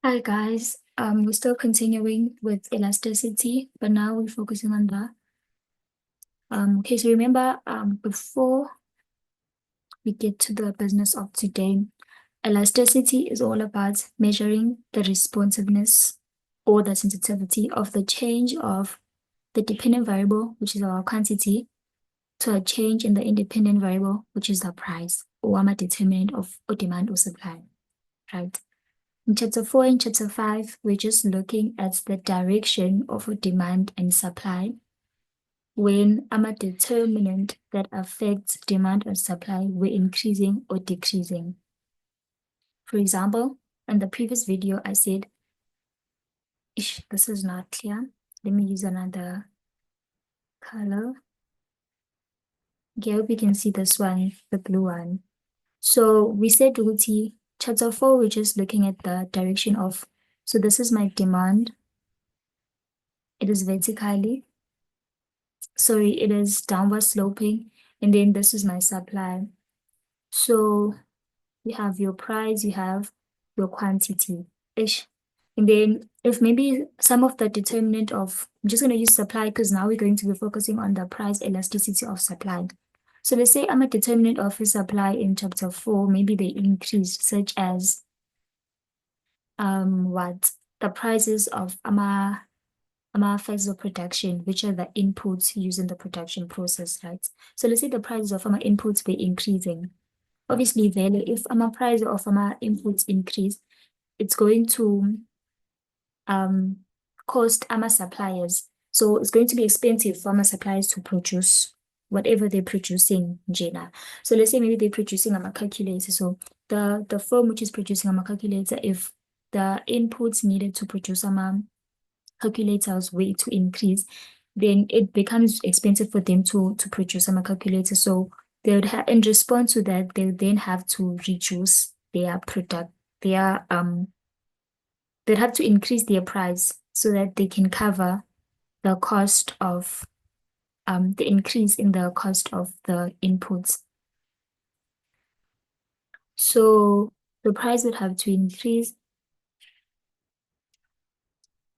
Hi guys, we're still continuing with elasticity, but now we're focusing on the okay, so remember before we get to the business of today, elasticity is all about measuring the responsiveness or the sensitivity of the change of the dependent variable, which is our quantity, to a change in the independent variable, which is the price, or a determinant of or demand or supply, right? In chapter 4 and chapter 5, we're just looking at the direction of a demand and supply when a determinant that affects demand and supply were increasing or decreasing. For example, in the previous video, I said, this is not clear. Let me use another color. Okay, I hope you can see this one, the blue one. So we said, Ruti, chapter 4, we're just looking at the direction of, so this is my demand. It is vertically. Sorry, it is downward sloping, and then this is my supply. So you have your price, you have your quantity ish. And then if maybe some of the determinant of, I'm just going to use supply because now we're going to be focusing on the price elasticity of supply. So let's say I'm a determinant of a supply in chapter 4, maybe they increase such as what the prices of factors of production, which are the inputs used in the production process, right? So let's say the prices of our inputs were increasing. Obviously, value, if our price of our inputs increase, it's going to cost our suppliers. So it's going to be expensive for our suppliers to produce whatever they're producing, Jena. So let's say maybe they're producing a calculator. So the firm which is producing a calculator, if the inputs needed to produce a calculators way to increase, then it becomes expensive for them to produce a calculator. So they would have, in response to that, they would then have to reduce their product, they'd have to increase their price so that they can cover the cost of the increase in the cost of the inputs. So the price would have to increase.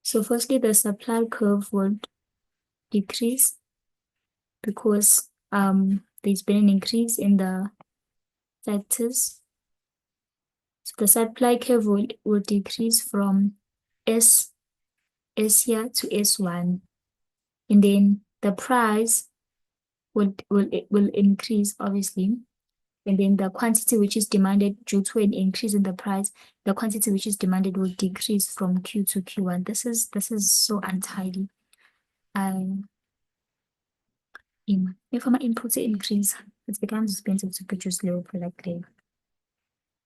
So firstly, the supply curve would decrease because there's been an increase in the factors. So the supply curve will decrease from S here to S1. And then the price will increase, obviously. And then the quantity which is demanded due to an increase in the price, the quantity which is demanded will decrease from Q to Q1. This is so untidy. If my inputs increase, it becomes expensive to produce low product grade.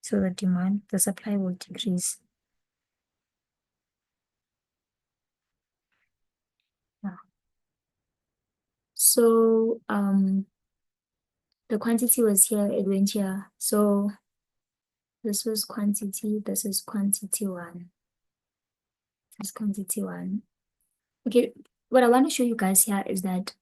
So the supply will decrease. Yeah. So the quantity was here, it went here. So this was quantity, this is quantity one. This is quantity one. Okay, what I want to show you guys here is that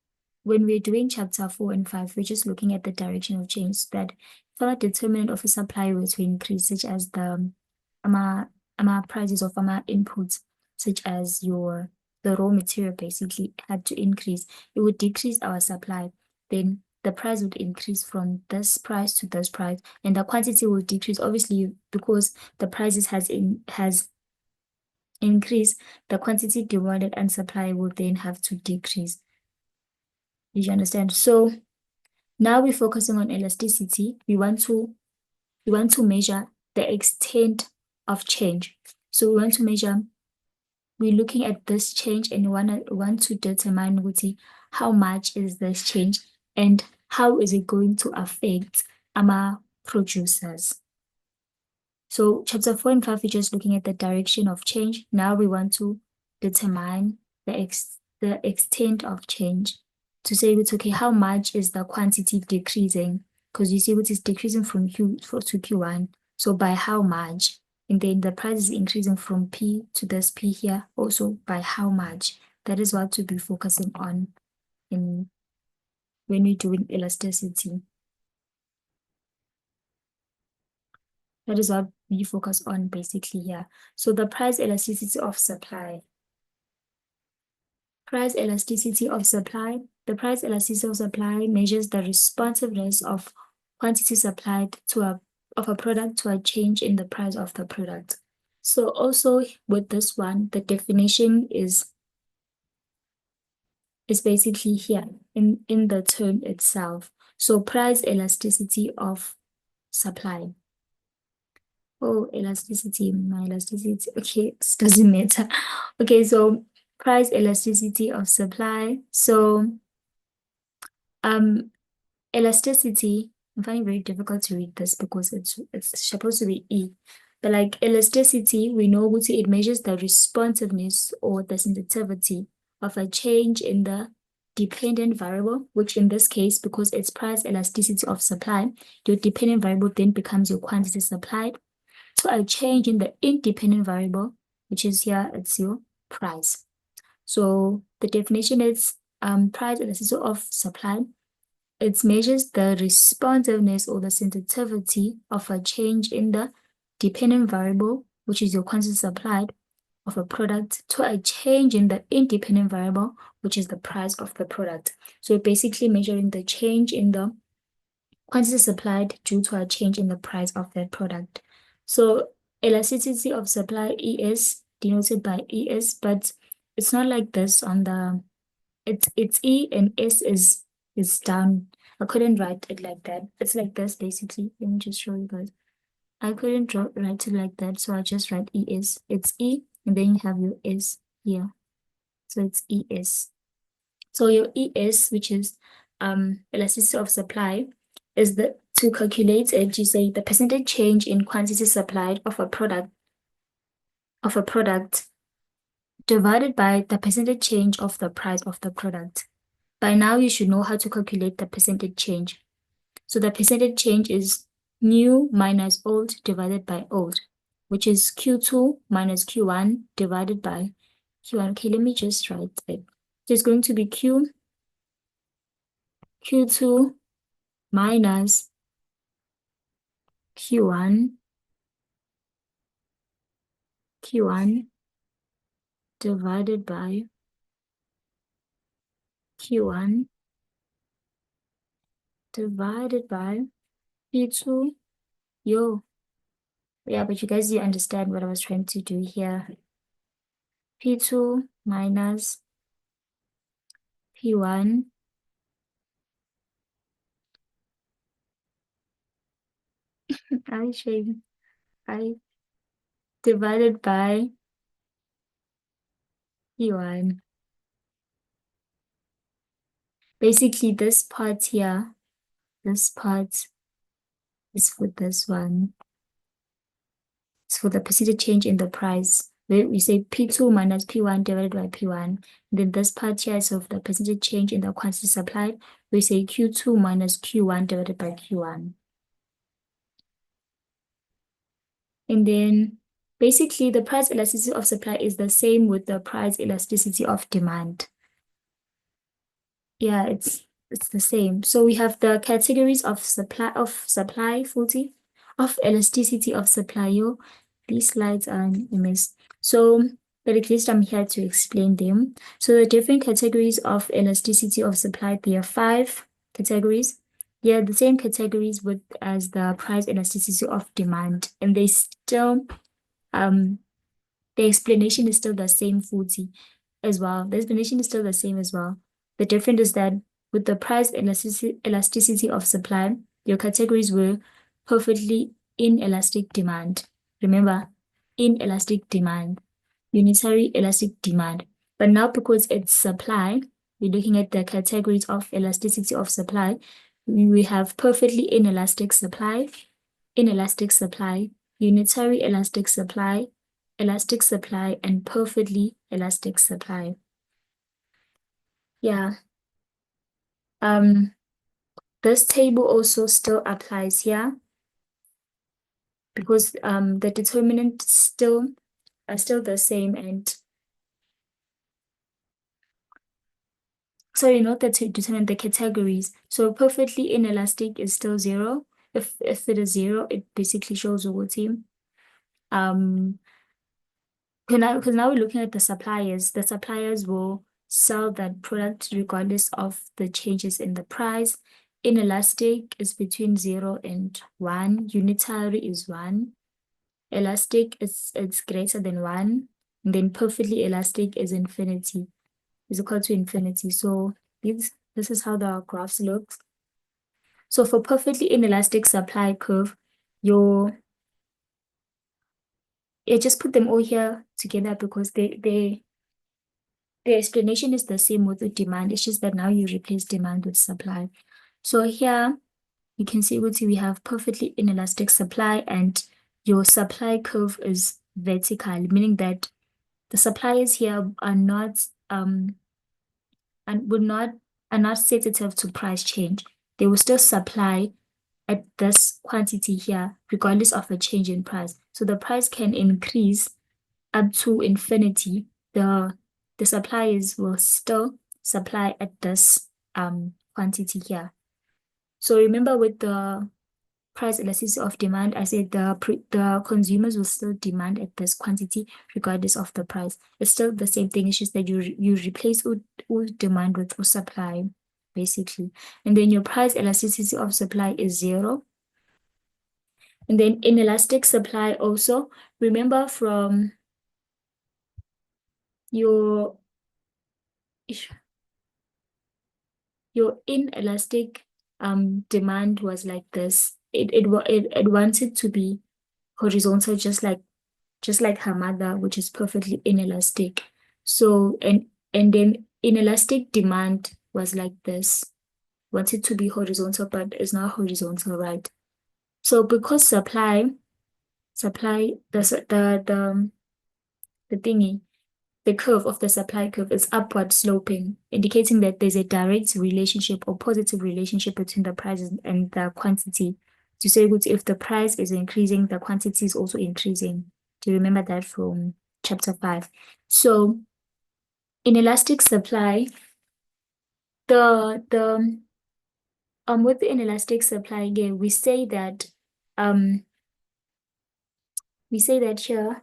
when we're doing chapter 4 and 5, we're just looking at the direction of change, that if our determinant of a supply were to increase, such as the prices of our inputs, such as the raw material basically had to increase, it would decrease our supply. Then the price would increase from this price to this price, and the quantity will decrease, obviously, because the prices has increased, the quantity demanded and supply will then have to decrease. Did you understand? So now we're focusing on elasticity. We want to measure the extent of change. So we want to measure, we're looking at this change and we want to determine how much is this change and how is it going to affect our producers. So chapter 4 and 5, we're just looking at the direction of change. Now we want to determine the extent of change. To say, okay, how much is the quantity decreasing? Because you see what is decreasing from Q4 to Q1. So by how much? And then the price is increasing from P to this P here, also by how much? That is what to be focusing on when we're doing elasticity. That is what we focus on basically here. So the price elasticity of supply. Price elasticity of supply. The price elasticity of supply measures the responsiveness of quantity supplied of a product to a change in the price of the product. So also with this one, the definition is basically here in the term itself. So price elasticity of supply. Oh, elasticity, my elasticity. Okay, it doesn't matter. Okay, so price elasticity of supply. So um elasticity, I'm finding it very difficult to read this because it's supposed to be E. But like elasticity, we know it measures the responsiveness or the sensitivity of a change in the dependent variable, which in this case, because it's price elasticity of supply, your dependent variable then becomes your quantity supplied. So a change in the independent variable, which is here, it's your price. So the definition is price elasticity of supply. It measures the responsiveness or the sensitivity of a change in the dependent variable, which is your quantity supplied of a product, to a change in the independent variable, which is the price of the product. So basically measuring the change in the quantity supplied due to a change in the price of that product. So elasticity of supply is denoted by ES, but it's not like this on the it's E and S is down. I couldn't write it like that. It's like this basically. Let me just show you guys. I couldn't write it like that, so I just write ES. It's E, and then you have your S here. So it's ES. So your ES, which is elasticity of supply, is the to calculate it, you say the percentage change in quantity supplied of a product divided by the percentage change of the price of the product. By now, you should know how to calculate the percentage change. So the percentage change is new minus old divided by old, which is Q2 minus Q1 divided by Q1. Okay, let me just write it. So it's going to be Q2 minus Q1 divided by Q1 divided by Q2. Yo, yeah, but you guys, you understand what I was trying to do here. P2 minus P1 I shade I divided by P1. Basically, this part here, this part is for this one. It's for the percentage change in the price. We say P2 minus P1 divided by P1. Then this part here is of the percentage change in the quantity supplied. We say Q2 minus Q1 divided by Q1. And then basically the price elasticity of supply is the same with the price elasticity of demand. Yeah, it's the same. So we have the categories of supply footy, of elasticity of supply. Yo, these slides are a mess. So but at least I'm here to explain them. So the different categories of elasticity of supply, there are 5 categories. Yeah, the same categories with as the price elasticity of demand, and they still the explanation is still the same footy as well. The explanation is still the same as well. The difference is that with the price elasticity of supply, your categories were perfectly inelastic demand. Remember, inelastic demand, unitary elastic demand. But now because it's supply, we're looking at the categories of elasticity of supply. We have perfectly inelastic supply, unitary elastic supply, and perfectly elastic supply. Yeah. This table also still applies here because the determinants still are still the same, and sorry, not the determinant, the categories. So perfectly inelastic is still 0. if it is zero, it basically shows ukuthi because now we're looking at the suppliers. The suppliers will sell that product regardless of the changes in the price. Inelastic is between 0 and 1. Unitary is 1. Elastic is it's greater than 1. And then perfectly elastic is infinity, is equal to infinity. So this is how the graphs look. So for perfectly inelastic supply curve, just put them all here together because the explanation is the same with the demand. It's just that now you replace demand with supply. So here you can see we have perfectly inelastic supply, and your supply curve is vertical, meaning that the suppliers here are not and would not are not sensitive to price change. They will still supply at this quantity here, regardless of a change in price. So the price can increase up to infinity. The suppliers will still supply at this quantity here. So remember with the price elasticity of demand, I said the consumers will still demand at this quantity regardless of the price. It's still the same thing. It's just that you replace all demand with all supply, basically. And then your price elasticity of supply is 0. And then inelastic supply also, remember from your inelastic demand was like this. It wanted to be horizontal, just like her mother, which is perfectly inelastic. So and then inelastic demand was like this, wanted to be horizontal, but is not horizontal, right? So because supply the thingy, the curve of the supply curve is upward sloping, indicating that there's a direct relationship or positive relationship between the price and the quantity. To say good, if the price is increasing, the quantity is also increasing. Do you remember that from chapter 5? So in elastic supply, the with the inelastic supply again, we say that here.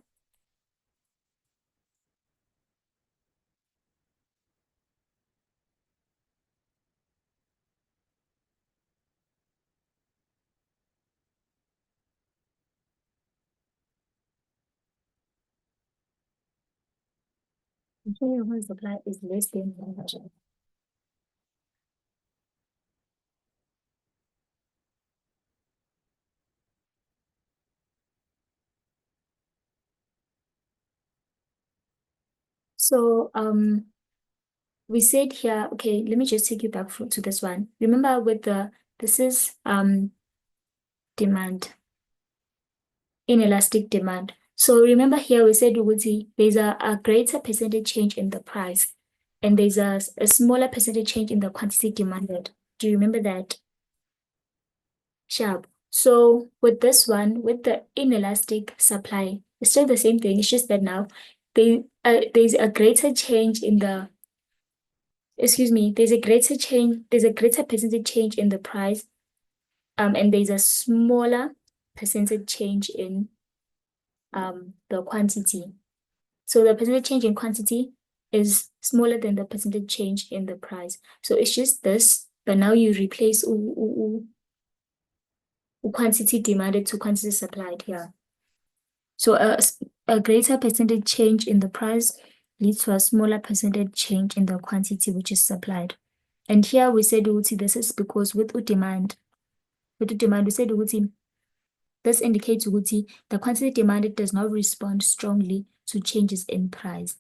Here when supply is less than 100. So we said here, okay, let me just take you back to this one. Remember this is demand, inelastic demand. So remember here we said there's a greater percentage change in the price, and there's a smaller percentage change in the quantity demanded. Do you remember that? Sharp. So with this one, with the inelastic supply, it's still the same thing. It's just that now there's a greater change in the there's a greater percentage change in the price, and there's a smaller percentage change in the quantity. So the percentage change in quantity is smaller than the percentage change in the price. So it's just this, but now you replace quantity demanded to quantity supplied here. So a greater percentage change in the price leads to a smaller percentage change in the quantity which is supplied. And here we said this is because with the demand, we said this indicates the quantity demanded does not respond strongly to changes in price,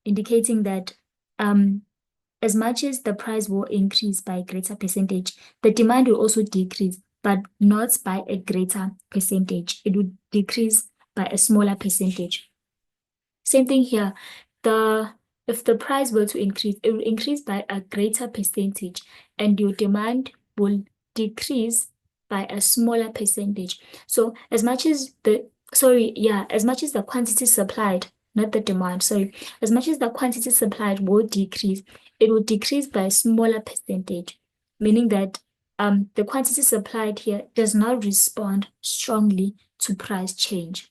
indicating that as much as the price will increase by a greater percentage, the demand will also decrease, but not by a greater percentage. It would decrease by a smaller percentage. Same thing here. If the price were to increase, it will increase by a greater percentage, and your demand will decrease by a smaller percentage. So as much as as much as the quantity supplied, not the demand, as much as the quantity supplied will decrease, it will decrease by a smaller percentage, meaning that the quantity supplied here does not respond strongly to price change.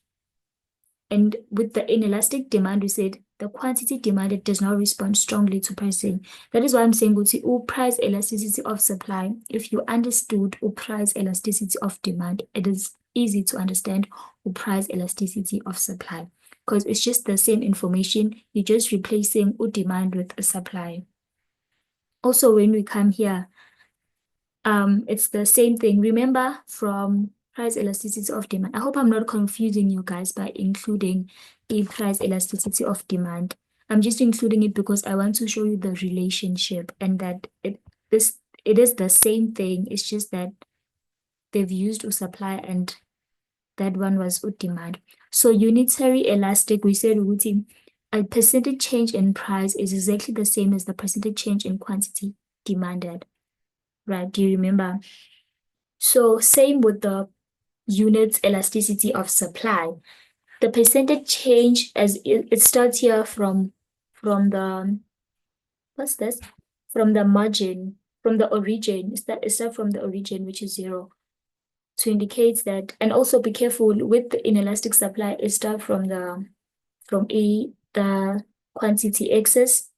And with the inelastic demand, we said the quantity demanded does not respond strongly to pricing. That is why I'm saying price elasticity of supply. If you understood price elasticity of demand, it is easy to understand price elasticity of supply because it's just the same information. You're just replacing demand with a supply. Also, when we come here, it's the same thing. Remember from price elasticity of demand. I hope I'm not confusing you guys by including the price elasticity of demand. I'm just including it because I want to show you the relationship and that it is the same thing. It's just that they've used supply and that one was demand. So unitary elastic, we said a percentage change in price is exactly the same as the percentage change in quantity demanded. Right? Do you remember? So same with the unit elasticity of supply. The percentage change as it starts here from the what's this? From the margin, from the origin. It starts from the origin, which is 0, to indicate that, and also be careful with the inelastic supply, it starts from the quantity excess,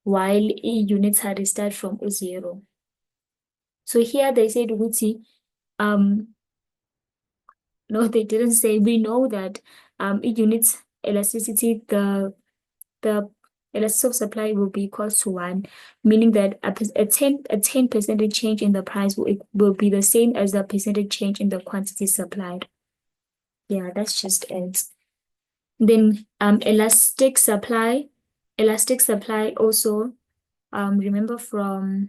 while unitary start from 0. So here they said um no, they didn't say. We know that unit elasticity, the elasticity of supply will be equal to 1, meaning that a 10 percentage change in the price will be the same as the percentage change in the quantity supplied. Yeah, that's just it. Then elastic supply also, remember from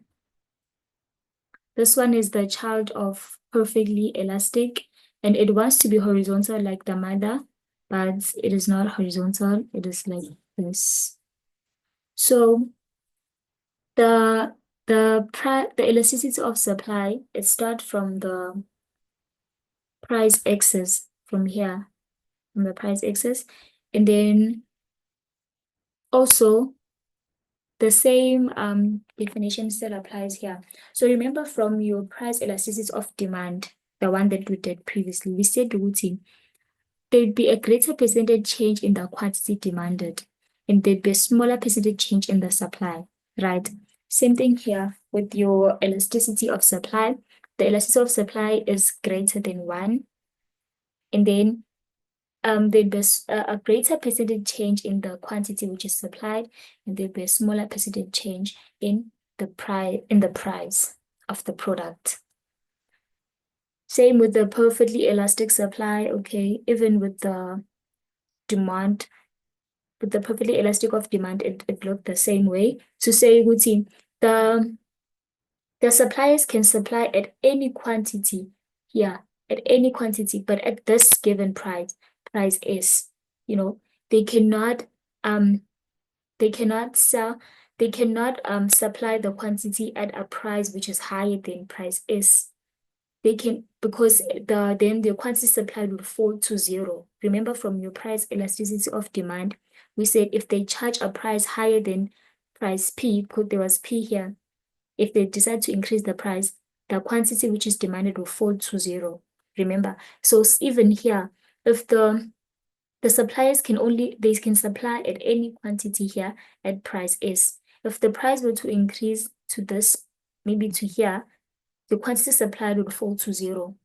this one is the child of perfectly elastic, and it wants to be horizontal like the mother, but it is not horizontal. It is like this. So the elasticity of supply, it starts from the price axis from here, from the price axis, and then also the same definition still applies here. So remember from your price elasticity of demand, the one that we did previously, we said routing, there'd be a greater percentage change in the quantity demanded, and there'd be a smaller percentage change in the supply, right? Same thing here with your elasticity of supply. The elasticity of supply is greater than 1, and then there'd be a greater percentage change in the quantity which is supplied, and there'd be a smaller percentage change in the price of the product. Same with the perfectly elastic supply, okay, even with the demand, with the perfectly elastic of demand, it looked the same way. To say routine, the suppliers can supply at any quantity here, at any quantity, but at this given price is, they cannot supply the quantity at a price which is higher than price is. They can, because then the quantity supplied will fall to 0. Remember from your price elasticity of demand, we said if they charge a price higher than price P, because there was P here, if they decide to increase the price, the quantity which is demanded will fall to 0. Remember, so even here, if the suppliers they can supply at any quantity here at price S. If the price were to increase to this, maybe to here, the quantity supplied would fall to 0.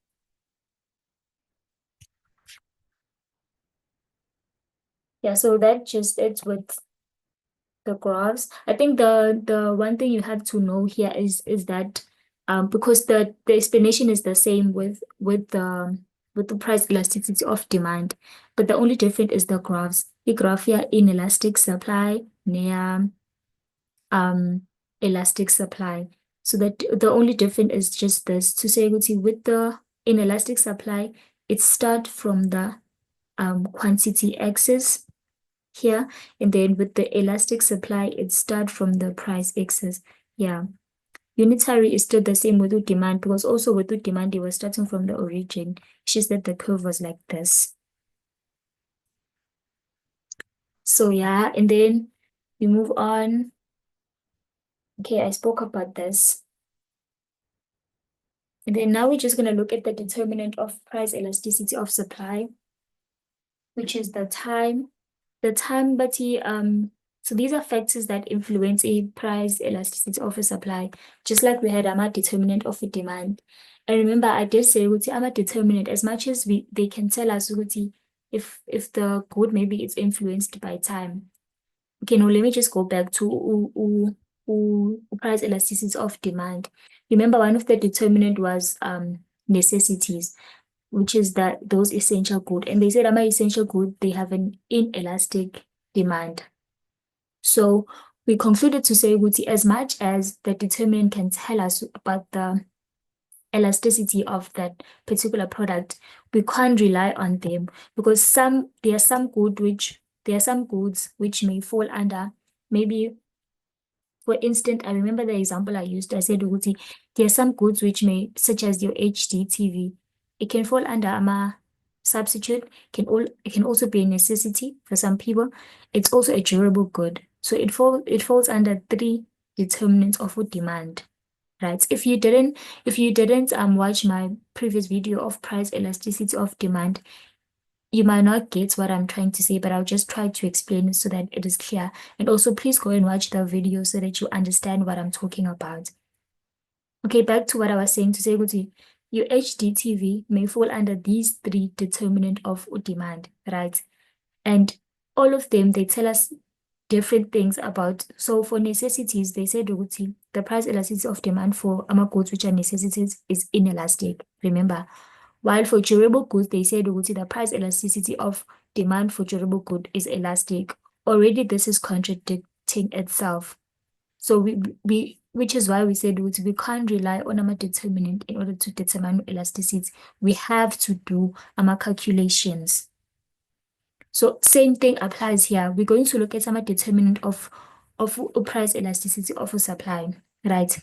Yeah, so it's with the graphs. I think the one thing you have to know here is that because the explanation is the same with the price elasticity of demand, but the only difference is the graphs. The graph here inelastic supply near elastic supply. So that the only difference is just this, to say with the inelastic supply, it start from the quantity axis here, and then with the elastic supply, it start from the price axis. Yeah. Unitary is still the same with the demand, because also with the demand, they were starting from the origin. It's just that the curve was like this. So yeah, and then we move on. Okay, I spoke about this. And then now we're just going to look at the determinant of price elasticity of supply, which is the time. The time, but so these are factors that influence a price elasticity of a supply, just like we had a determinant of a demand. And remember, I did say ukuthi a determinant, as much as they can tell us ukuthi if the good maybe it's influenced by time. Okay, now let me just go back to price elasticity of demand. Remember, one of the determinant was necessities, which is that those essential good. And they said I'm essential good, they have an inelastic demand. So we concluded to say ukuthi as much as the determinant can tell us about the elasticity of that particular product, we can't rely on them because there are some goods which may fall under maybe. For instance, I remember the example I used. I said, ukuthi, there are some goods which may, such as your HD TV, it can fall under a substitute, it can also be a necessity for some people. It's also a durable good. So it falls under three determinants of demand, right? If you didn't watch my previous video of price elasticity of demand, you might not get what I'm trying to say, but I'll just try to explain it so that it is clear. And also, please go and watch the video so that you understand what I'm talking about. Okay, back to what I was saying to say, ukuthi, your HDTV may fall under these three determinant of demand, right? And all of them, they tell us different things about. So for necessities, they said ukuthi, the price elasticity of demand for goods which are necessities is inelastic. Remember, while for durable goods, they said ukuthi the price elasticity of demand for durable good is elastic. Already, this is contradicting itself. So which is why we said ukuthi we can't rely on a determinant in order to determine elasticity. We have to do calculations. So same thing applies here. We're going to look at some determinant of price elasticity of a supply, right?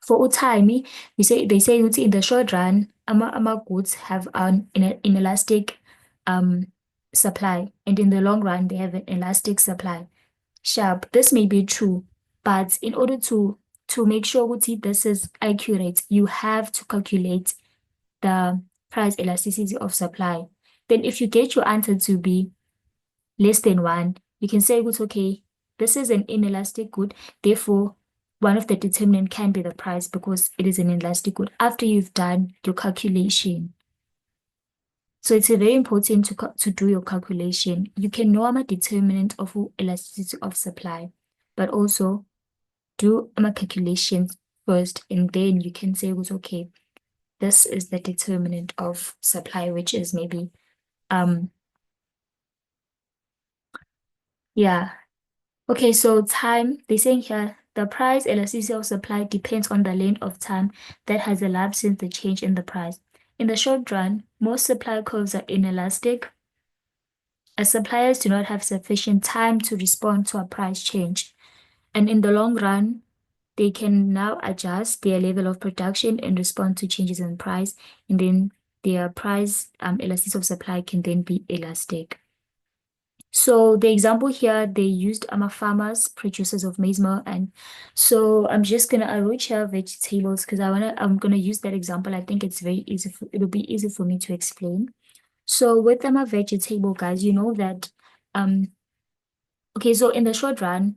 For time, they say in the short run, ama goods have an inelastic supply, and in the long run, they have an elastic supply. Sharp. This may be true, but in order to make sure ukuthi this is accurate, you have to calculate the price elasticity of supply. Then if you get your answer to be less than one, you can say it's okay, this is an inelastic good, therefore one of the determinant can be the price because it is an inelastic good after you've done your calculation. So it's very important to do your calculation. You can know a determinant of elasticity of supply, but also do a calculation first, and then you can say it's okay, this is the determinant of supply, which is maybe yeah. Okay, so time, they're saying here, the price elasticity of supply depends on the length of time that has elapsed since the change in the price. In the short run, most supply curves are inelastic, as suppliers do not have sufficient time to respond to a price change. And in the long run, they can now adjust their level of production and respond to changes in price, and then their price elasticity of supply can then be elastic. So the example here, they used farmers, producers of maize meal, and so I'm just gonna arrange here vegetables because I'm gonna use that example. I think it's very easy. It'll be easy for me to explain. So with vegetable, guys, you know that okay, so in the short run,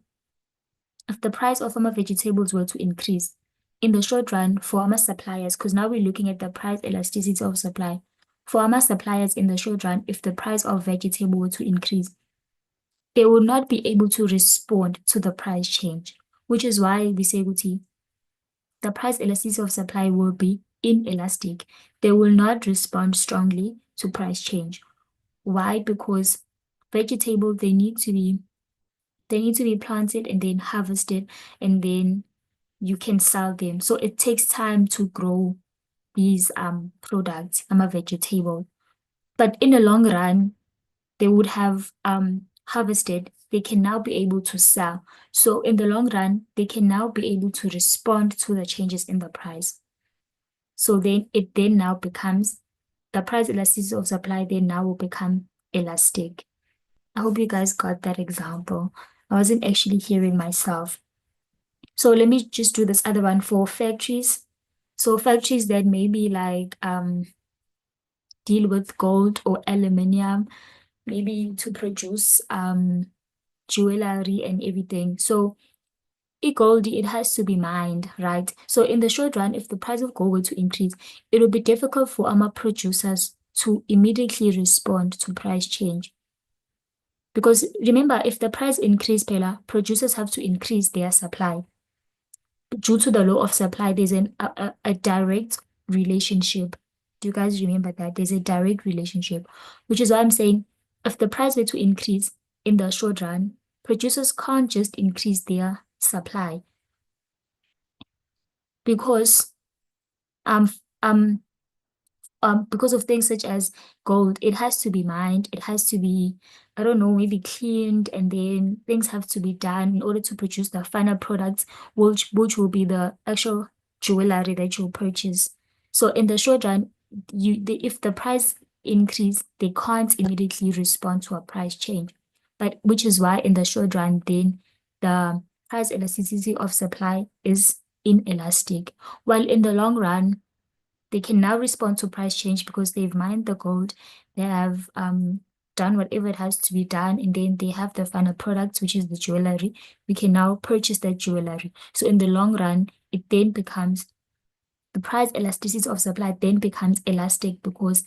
if the price of vegetables were to increase, in the short run for suppliers, because now we're looking at the price elasticity of supply. For suppliers in the short run, if the price of vegetable were to increase, they will not be able to respond to the price change, which is why we say ukuthi, the price elasticity of supply will be inelastic. They will not respond strongly to price change. Why? Because vegetables, they need to be planted and then harvested, and then you can sell them. So it takes time to grow these products, vegetable. But in the long run, they would have harvested, they can now be able to sell. So in the long run, they can now be able to respond to the changes in the price. So then it then now becomes the price elasticity of supply then now will become elastic. I hope you guys got that example. I wasn't actually hearing myself. So let me just do this other one for factories. So factories that maybe like deal with gold or aluminium, maybe to produce jewelry and everything. So gold, it has to be mined, right? So in the short run, if the price of gold were to increase, it will be difficult for our producers to immediately respond to price change. Because remember, if the price increase, Pela, producers have to increase their supply. Due to the law of supply, there's a direct relationship. Do you guys remember that? There's a direct relationship, which is why I'm saying if the price were to increase in the short run, producers can't just increase their supply because um um because of things such as gold, it has to be mined, it has to be, I don't know, maybe cleaned, and then things have to be done in order to produce the final products, which will be the actual jewelry that you'll purchase. So in the short run, if the price increase, they can't immediately respond to a price change. But which is why in the short run, then the price elasticity of supply is inelastic. While in the long run, they can now respond to price change because they've mined the gold, they have done whatever it has to be done, and then they have the final product, which is the jewelry. We can now purchase that jewelry. So in the long run, it then becomes the price elasticity of supply then becomes elastic because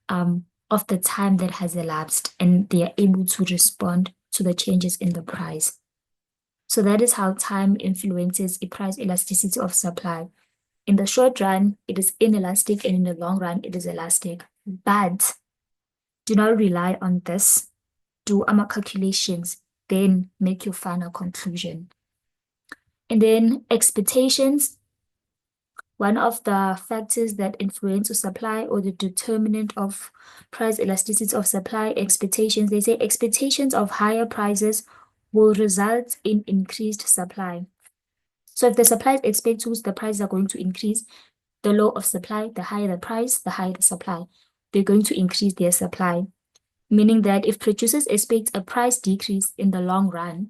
of the time that has elapsed, and they are able to respond to the changes in the price. So that is how time influences a price elasticity of supply. In the short run, it is inelastic, and in the long run, it is elastic. But do not rely on this. Do AMA calculations, then make your final conclusion. And then expectations, one of the factors that influence supply or the determinant of price elasticity of supply, expectations. They say expectations of higher prices will result in increased supply. So if the supply expects the prices are going to increase, the law of supply, the higher the price, the higher the supply. They're going to increase their supply, meaning that if producers expect a price decrease in the long run,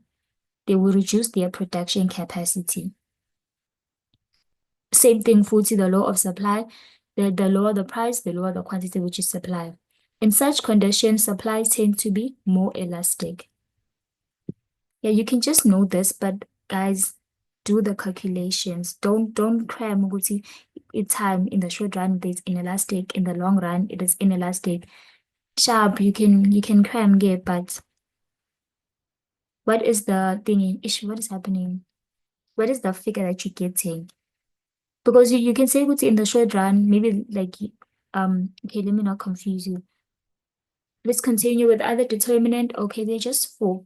they will reduce their production capacity. Same thing for the law of supply. The lower the price, the lower the quantity, which is supply. In such conditions, supply tend to be more elastic. Yeah, you can just know this, but guys, do the calculations. Don't cram ukuthi time in the short run it's inelastic, in the long run it is inelastic. Sharp, you can cram here, but what is the thingy? What is happening? What is the figure that you're getting? Because you can say ukuthi in the short run, maybe like okay, let me not confuse you. Let's continue with other determinant. Okay, they're just four.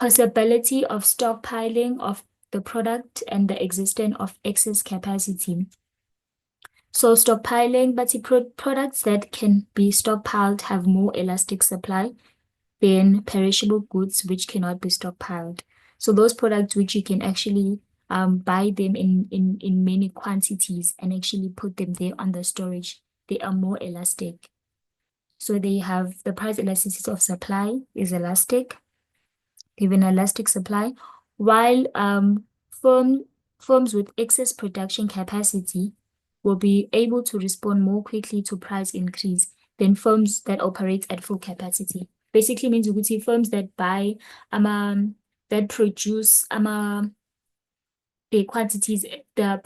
Possibility of stockpiling of the product and the existence of excess capacity. So stockpiling, but the products that can be stockpiled have more elastic supply than perishable goods which cannot be stockpiled. So those products which you can actually buy them in many quantities and actually put them there on the storage, they are more elastic. So they have the price elasticity of supply is elastic, given elastic supply, while firms with excess production capacity will be able to respond more quickly to price increase than firms that operate at full capacity. Basically means ukuthi firms that buy that produce the quantities that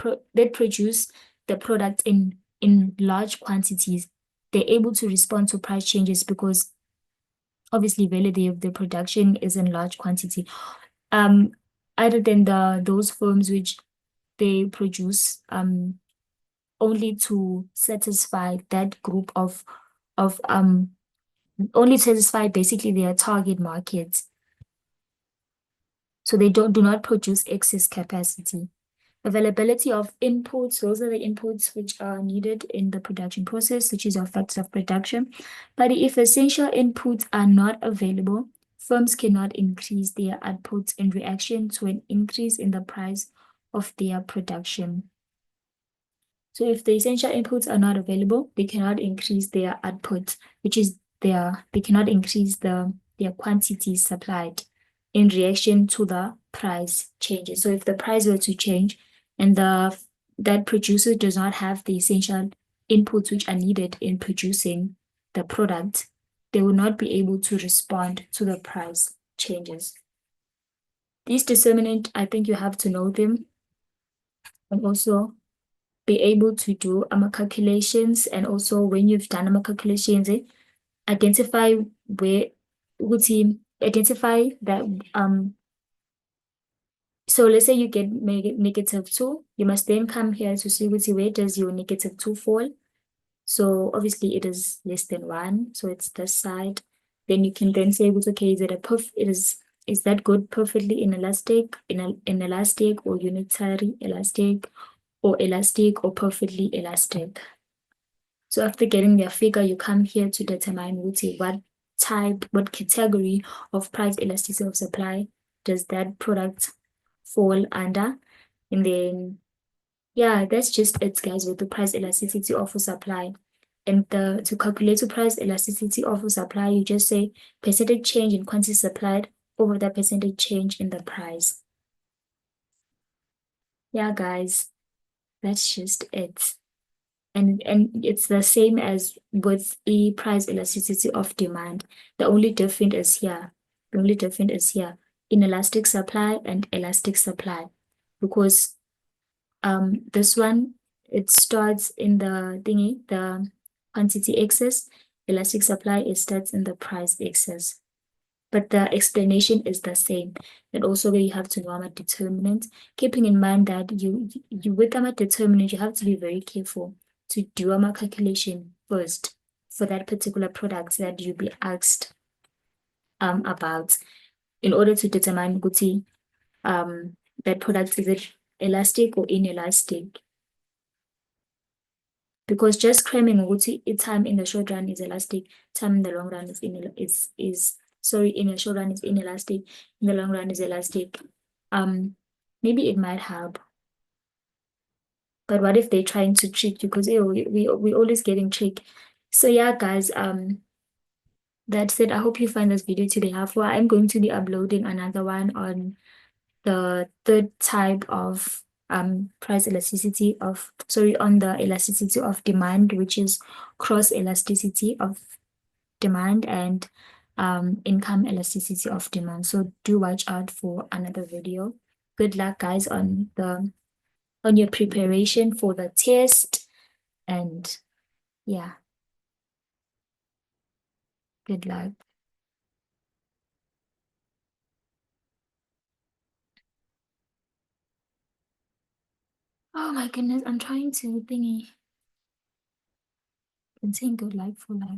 produce the product in large quantities, they're able to respond to price changes because obviously value of the production is in large quantity. Um, other than those firms which they produce only to satisfy that group of only satisfy basically their target markets. So they do not produce excess capacity. Availability of inputs, those are the inputs which are needed in the production process, which is our factors of production. But if essential inputs are not available, firms cannot increase their outputs in reaction to an increase in the price of their production. So if the essential inputs are not available, they cannot increase their output, which is they cannot increase their quantities supplied in reaction to the price changes. So if the price were to change and that producer does not have the essential inputs which are needed in producing the product, they will not be able to respond to the price changes. These determinants, I think you have to know them and also be able to do calculations. And also when you've done calculations, identify where identify that so let's say you get -2, you must then come here to see where does your -2 fall. So obviously it is less than 1, so it's this side. Then you can then say, okay, is it a is that good perfectly inelastic, inelastic or unitary elastic, or elastic or perfectly elastic? So after getting their figure, you come here to determine what type, what category of price elasticity of supply does that product fall under. And then, yeah, that's just it, guys, with the price elasticity of a supply. And to calculate the price elasticity of a supply, you just say percentage change in quantity supplied over the percentage change in the price. Yeah, guys, that's just it. And it's the same as with the price elasticity of demand. The only difference is here. The only difference is here, inelastic supply and elastic supply. Because this one, it starts in the thingy, the quantity excess. Elastic supply, it starts in the price excess. But the explanation is the same. And also you have to know I'm a determinant, keeping in mind that you with I'm a determinant, you have to be very careful to do a calculation first for that particular product that you be asked about in order to determine that product is it elastic or inelastic. Because just cramming time in the short run is elastic, time in the long run is sorry, in the short run is inelastic, in the long run is elastic. Maybe it might help. But what if they're trying to trick you? Because we always getting tricked. So yeah, guys, that's it. I hope you find this video to be helpful. I'm going to be uploading another one on the third type of price elasticity of on the elasticity of demand, which is cross elasticity of demand and income elasticity of demand. So do watch out for another video. Good luck, guys, on your preparation for the test, and yeah, good luck. Oh my goodness, I'm trying to thingy and saying good luck for life.